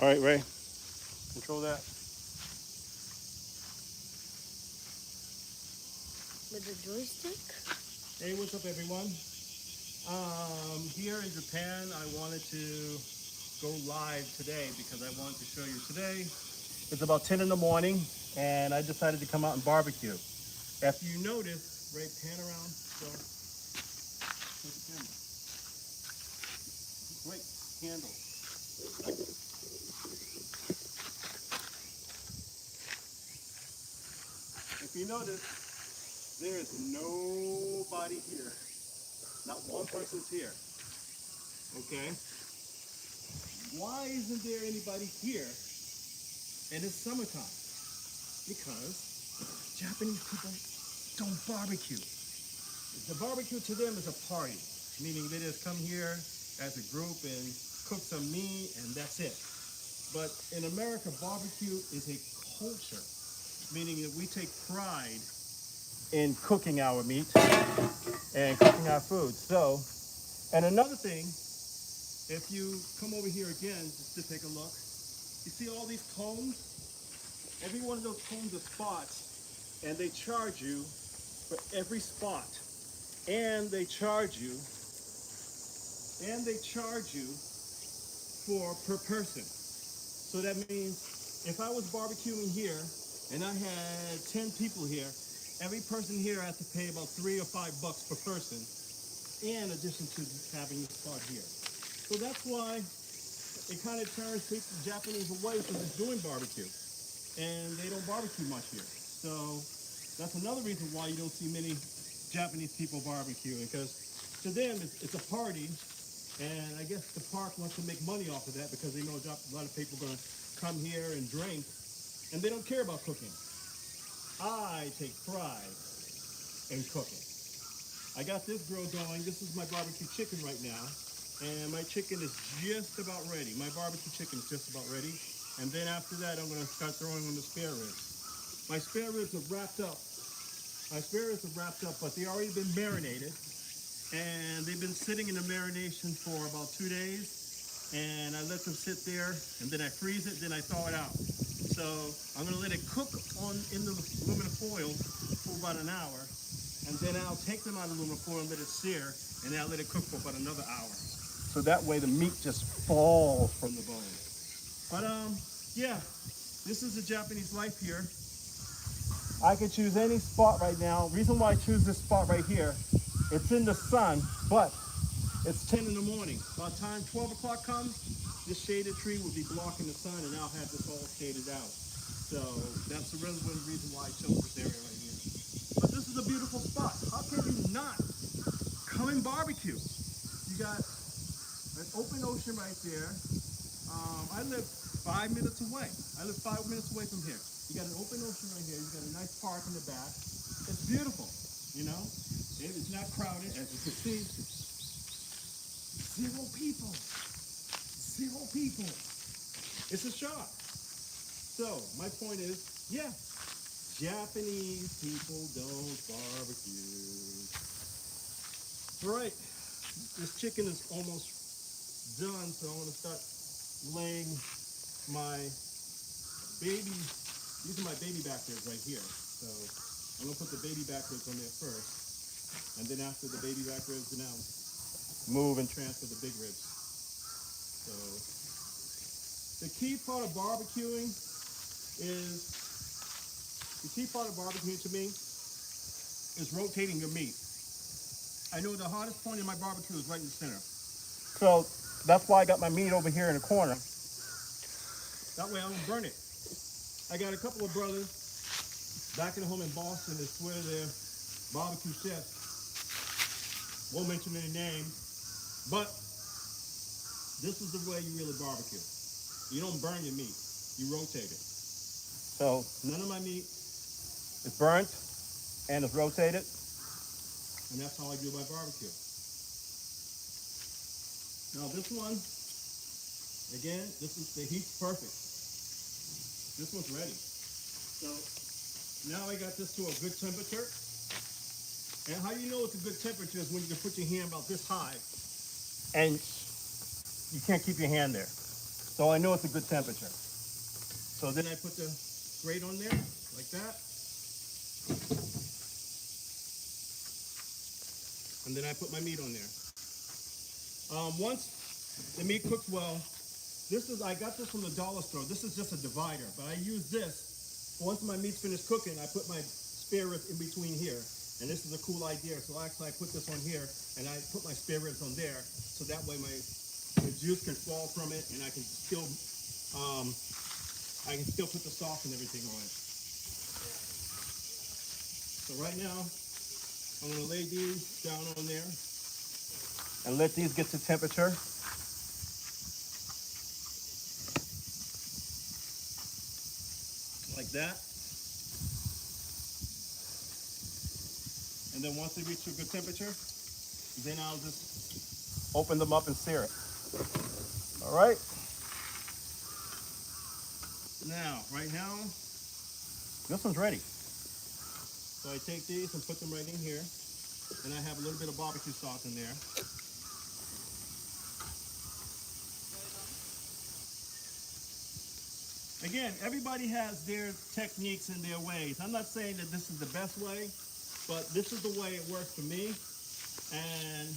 All right, Ray, control that. With the joystick? Hey, what's up, everyone? Here in Japan, I wanted to go live today because I wanted to show you today. It's about 10 in the morning, and I decided to come out and barbecue. If you notice, Ray, pan around. So, take the camera. Great candle. If you notice, there is nobody here. Not one person's here. Okay? Why isn't there anybody here? And it's summertime. Because Japanese people don't barbecue. The barbecue to them is a party, meaning they just come here as a group and cook some meat and that's it. But in America, barbecue is a culture, meaning that we take pride in cooking our meat and cooking our food. So, and another thing, if you come over here again, just to take a look, you see all these cones? Every one of those cones are spots, and they charge you for every spot. And they charge you for per person. So that means if I was barbecuing here and I had 10 people here, every person here has to pay about $3 or $5 per person, in addition to having a spot here. So that's why it kind of turns the Japanese away from just doing barbecue. And they don't barbecue much here. So that's another reason why you don't see many Japanese people barbecuing, because to them it's a party, and I guess the park wants to make money off of that because they know a lot of people are going to come here and drink, and they don't care about cooking. I take pride in cooking. I got this grill going. This is my barbecue chicken right now, and my chicken is just about ready. My barbecue chicken is just about ready, and then after that I'm going to start throwing on the spare ribs. My spare ribs are wrapped up. But they already been marinated, and they've been sitting in the marination for about 2 days, and I let them sit there, and then I freeze it, then I thaw it out. So I'm gonna let it cook in the aluminum foil for about an hour, and then I'll take them out of the aluminum foil and let it sear, and then I'll let it cook for about another hour. So that way the meat just falls from the bone. But yeah, this is the Japanese life here. I can choose any spot right now. Reason why I choose this spot right here, it's in the sun, but it's 10 in the morning. By the time 12 o'clock comes, this shaded tree will be blocking the sun, and I'll have this all shaded out. So that's the real reason why I chose this area right here. But this is a beautiful spot. How can you not come and barbecue? You got an open ocean right there. I live 5 minutes away. I live 5 minutes away from here. You got an open ocean right here. You got a nice park in the back. It's beautiful, you know. It's not crowded, as you can see. Zero people. It's a shock. So my point is, yeah, Japanese people don't barbecue. All right, this chicken is almost done, so I'm gonna start laying my baby. These are my baby back ribs right here. So I'm gonna put the baby back ribs on there first, and then after the baby back ribs, then I'll move and transfer the big ribs. So the key part of barbecuing to me is rotating your meat. I know the hardest point in my barbecue is right in the center. So that's why I got my meat over here in the corner. That way I don't burn it. I got a couple of brothers back at home in Boston that swear they're barbecue chefs. Won't mention any names, but this is the way you really barbecue. You don't burn your meat, you rotate it. So none of my meat is burnt and it's rotated, and that's how I do my barbecue. Now this one, again, the heat's perfect. This one's ready. So now I got this to a good temperature. And how you know it's a good temperature is when you can put your hand about this high and you can't keep your hand there. So I know it's a good temperature. So then I put the grate on there, like that. And then I put my meat on there. Once the meat cooks well, I got this from the dollar store. This is just a divider, but I use this. Once my meat's finished cooking, I put my spare ribs in between here. And this is a cool idea. So actually I put this on here and I put my spare ribs on there. So that way the juice can fall from it and I can still put the sauce and everything on it. So right now, I'm gonna lay these down on there and let these get to temperature. Like that. And then once they reach a good temperature, then I'll just open them up and sear it. All right. Right now, this one's ready. So I take these and put them right in here. And I have a little bit of barbecue sauce in there. Again, everybody has their techniques and their ways. I'm not saying that this is the best way, but this is the way it works for me. And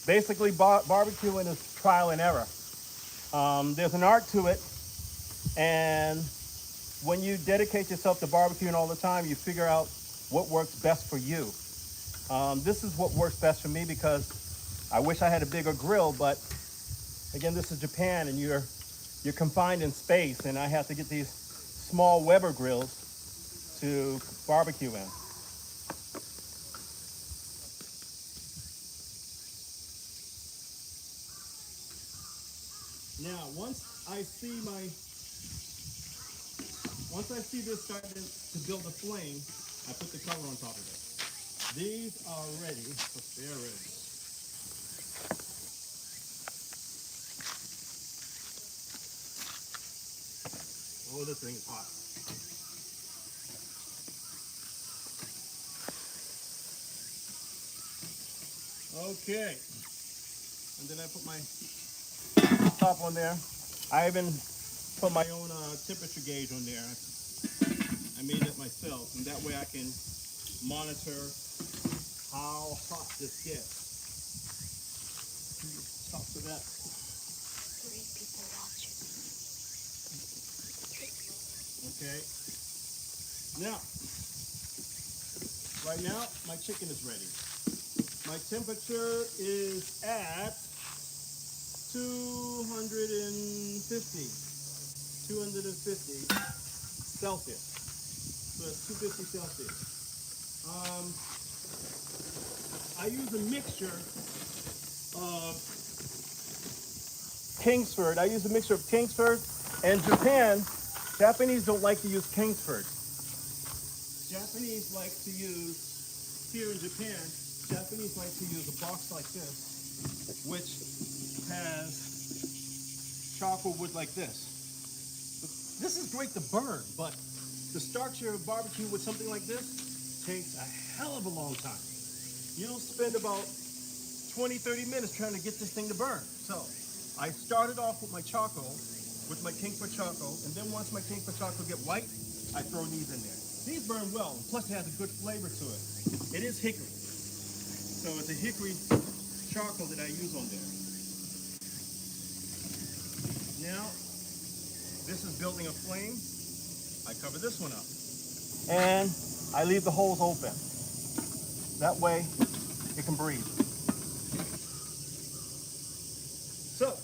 basically, barbecuing is trial and error. There's an art to it, and when you dedicate yourself to barbecuing all the time, you figure out what works best for you. This is what works best for me because I wish I had a bigger grill, but again, this is Japan, and you're confined in space, and I have to get these small Weber grills to barbecue in. Now, once I see this starting to build a flame, I put the cover on top of it. These are ready for spare ribs. Oh, this thing is hot. Okay. And then I put my top on there. I even put my own temperature gauge on there. I made it myself, and that way I can monitor how hot this gets. Top of that. 3 people watching. 3 people. Okay. Now, right now, my chicken is ready. My temperature is at 250 Celsius. So it's 250 Celsius. I use a mixture of Kingsford. I use a mixture of Kingsford and Japan. Japanese don't like to use Kingsford. Japanese like to use, here in Japan, Japanese like to use a box like this, which has charcoal wood like this. This is great to burn, but to start your barbecue with something like this takes a hell of a long time. You'll spend about 20, 30 minutes trying to get this thing to burn. So I started off with my charcoal, with my Kingsford charcoal, and then once my Kingsford charcoal get white, I throw these in there. These burn well, plus it has a good flavor to it. It is hickory. So it's a hickory charcoal that I use on there. Now, this is building a flame. I cover this one up. And I leave the holes open. That way, it can breathe. So,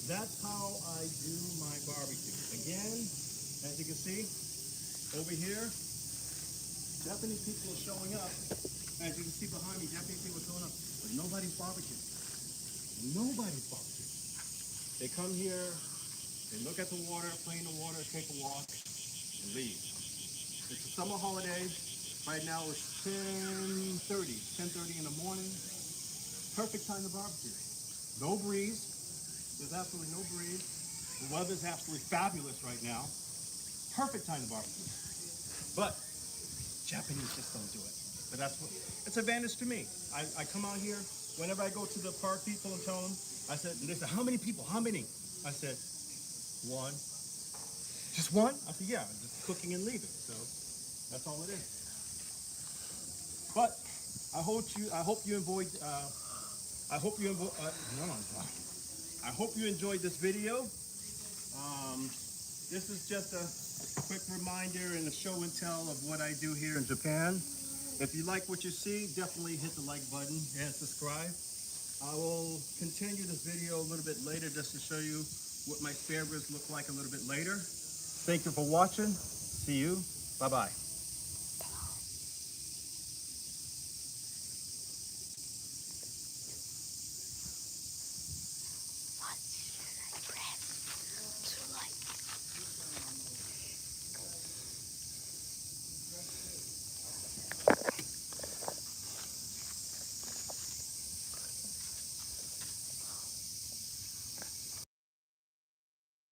that's how I do my barbecue. Again, as you can see, over here, Japanese people are showing up. As you can see behind me, Japanese people are showing up. But nobody's barbecuing. Nobody's barbecuing. They come here, they look at the water, play in the water, take a walk, and leave. It's a summer holiday. Right now it's 10:30 in the morning. Perfect time to barbecue. No breeze. There's absolutely no breeze. The weather's absolutely fabulous right now. Perfect time to barbecue. But Japanese just don't do it. But that's what it's an advantage to me. I come out here whenever I go to the park people and tell them, I said, and they said, how many people? How many? I said, one. Just one? I said, yeah, just cooking and leaving. So that's all it is. But I hope you enjoyed. I hope you enjoyed this video. This is just a quick reminder and a show and tell of what I do here in Japan. If you like what you see, definitely hit the like button and subscribe. I will continue this video a little bit later just to show you what my spare ribs look like a little bit later. Thank you for watching. See you. Bye-bye.